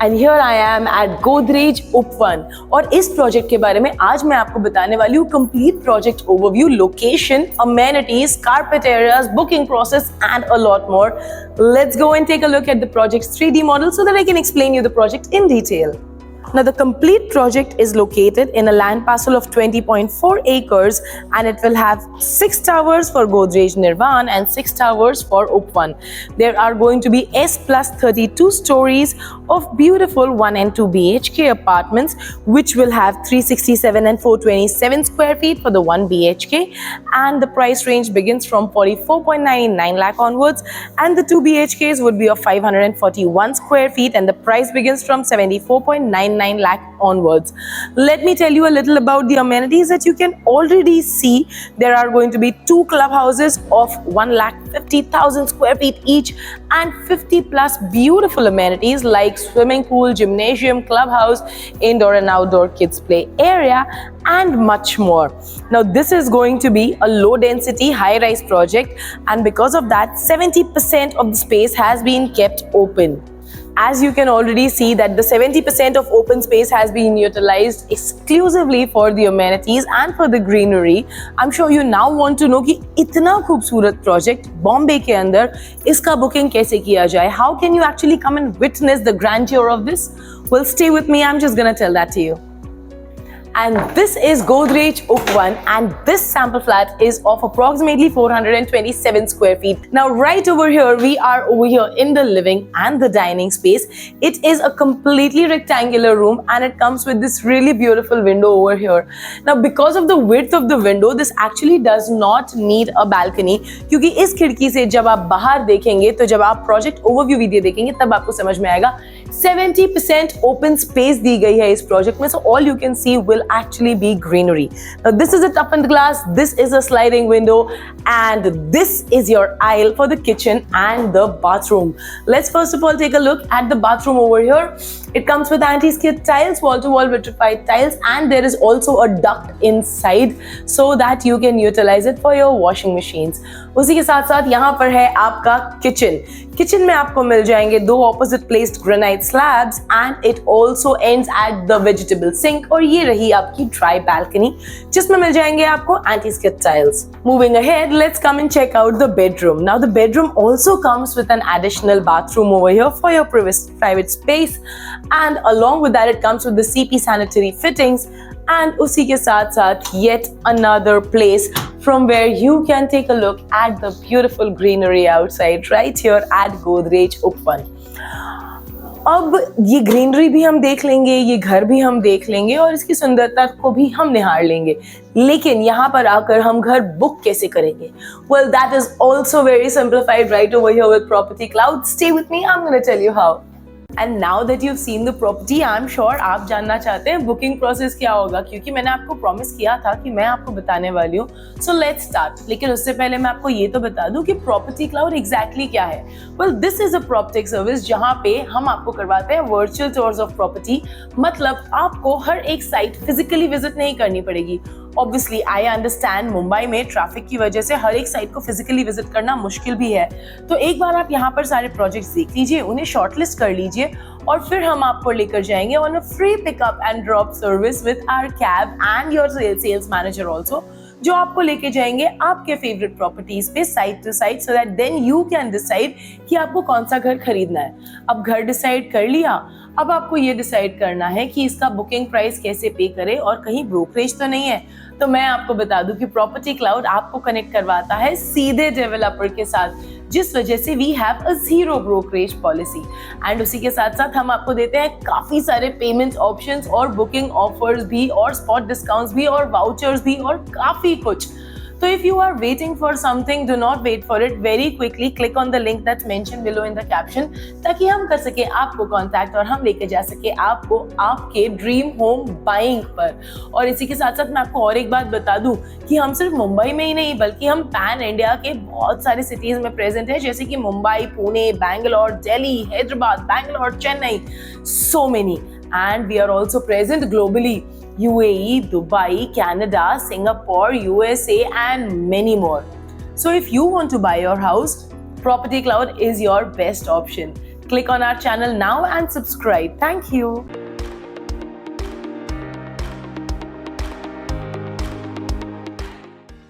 And here I am at Godrej Upvan. और इस project के बारे में आज मैं आपको बताने वाली हूँ complete project overview, location, amenities, carpet areas, booking process and a lot more. Let's go and take a look at the project 3D model so that I can explain you the project in detail. Now, the complete project is located in a land parcel of 20.4 acres and it will have 6 towers for Godrej Nirvan and 6 towers for Upvan. There are going to be S plus 32 stories of beautiful 1 and 2 BHK apartments which will have 367 and 427 square feet for the 1 BHK, and the price range begins from 44.99 lakh onwards, and the 2 BHKs would be of 541 square feet and the price begins from 74.99 lakh onwards. Let me tell you a little about the amenities that you can already see. There are going to be 2 clubhouses of 1,50,000 square feet each and 50 plus beautiful amenities like swimming pool, gymnasium, clubhouse, indoor and outdoor kids play area and much more. Now this is going to be a low density high rise project, and because of that 70% of the space has been kept open. As you can already see that the 70% of open space has been utilized exclusively for the amenities and for the greenery. I'm sure you now want to know कि इतना खूबसूरत project Bombay के अंदर इसका booking कैसे किया जाए? How can you actually come and witness the grandeur of this? Well, stay with me. I'm just gonna tell that to you. And this is Godrej Upvan, and this sample flat is of approximately 427 square feet. Now right over here, we are over here in the living and the dining space. It is a completely rectangular room and it comes with this really beautiful window over here. Now because of the width of the window, this actually does not need a balcony, क्योंकि इस खिड़की से जब आप बाहर देखेंगे तो जब आप प्रोजेक्ट ओवरव्यू वीडियो देखेंगे तब आपको समझ में आएगा 70% open space दी गई है इस प्रोजेक्ट में, so all you can see will actually be greenery. Now this is a toughened glass, this is a sliding window, and this is your aisle for the kitchen and the bathroom. Let's first of all take a look at the bathroom over here. It comes with anti-skid tiles, wall-to-wall vitrified tiles, and there is also a duct inside so that you can utilize it for your washing machines. उसी के साथ साथ यहाँ पर है आपका kitchen. Kitchen में आपको मिल जाएंगे 2 opposite placed granite slabs and it also ends at the vegetable sink, और ये रही आपकी dry balcony जिसमें मिल जाएंगे आपको anti-skid tiles. Moving ahead, let's come and check out the bedroom. Now the bedroom also comes with an additional bathroom over here for your private space, and along with that it comes with the CP sanitary fittings, and उसी के साथ साथ yet another place from where you can take a look at the beautiful greenery outside right here at Godrej Upvan. अब ये greenery भी हम देख लेंगे, ये घर भी हम देख लेंगे और इसकी सुंदरता को भी हम निहार लेंगे, लेकिन यहाँ पर आकर हम घर बुक कैसे करेंगे? Well, that is also very simplified right over here with Property Cloud. Stay with me, I'm going to tell you how. And now that you've seen the property, I'm sure आप जानना चाहते हैं booking process क्या होगा, क्योंकि मैंने आपको promise किया था कि मैं आपको बताने वाली हूँ. So let's start. लेकिन उससे पहले मैं आपको ये तो बता दूं कि प्रॉपर्टी क्लाउड एग्जैक्टली क्या है. Well, this is a PropTech service जहाँ पे हम आपको करवाते हैं वर्चुअल टूर्स ऑफ प्रॉपर्टी. मतलब आपको हर एक साइट फिजिकली विजिट नहीं करनी पड़ेगी. Obviously, I understand मुंबई में ट्रैफिक की वजह से हर एक साइट को फिजिकली विजिट करना मुश्किल भी है. तो एक बार आप यहाँ पर सारे प्रोजेक्ट्स देख लीजिए, उन्हें शॉर्टलिस्ट कर लीजिए और फिर हम आपको लेकर जाएंगे on a free pickup and drop service with our cab and your sales manager also, जो आपको लेके जाएंगे आपके फेवरेट प्रॉपर्टीज पे site to site, so that then you can decide कि आपको कौन सा घर खरीदना है. अब घर डिसाइड कर लिया, अब आपको ये डिसाइड करना है कि इसका बुकिंग प्राइस कैसे पे करे और कहीं ब्रोकरेज तो नहीं है. तो मैं आपको बता दूं कि प्रॉपर्टी क्लाउड आपको कनेक्ट करवाता है सीधे डेवलपर के साथ, जिस वजह से we have a 0 brokerage policy. And उसी के साथ साथ हम आपको देते हैं काफी सारे पेमेंट ऑप्शंस और बुकिंग ऑफर्स भी और स्पॉट डिस्काउंट्स भी और वाउचर्स भी और काफी कुछ. So if you are waiting for something, do not wait for it. Very quickly click on the link that's mentioned below in the caption, ताकि हम कर सके आपको कांटेक्ट और हम लेके जा सके आपको आपके ड्रीम होम बाइंग पर. और इसी के साथ साथ मैं आपको और एक बात बता दूं कि हम सिर्फ मुंबई में ही नहीं बल्कि हम पैन इंडिया के बहुत सारे सिटीज में प्रेजेंट है, जैसे कि Mumbai, Pune, Bangalore, Delhi, Hyderabad, Bangalore, Chennai, so many. And we are also present globally. UAE, Dubai, Canada, Singapore, USA, and many more. So if you want to buy your house, Property Cloud is your best option. Click on our channel now and subscribe. Thank you.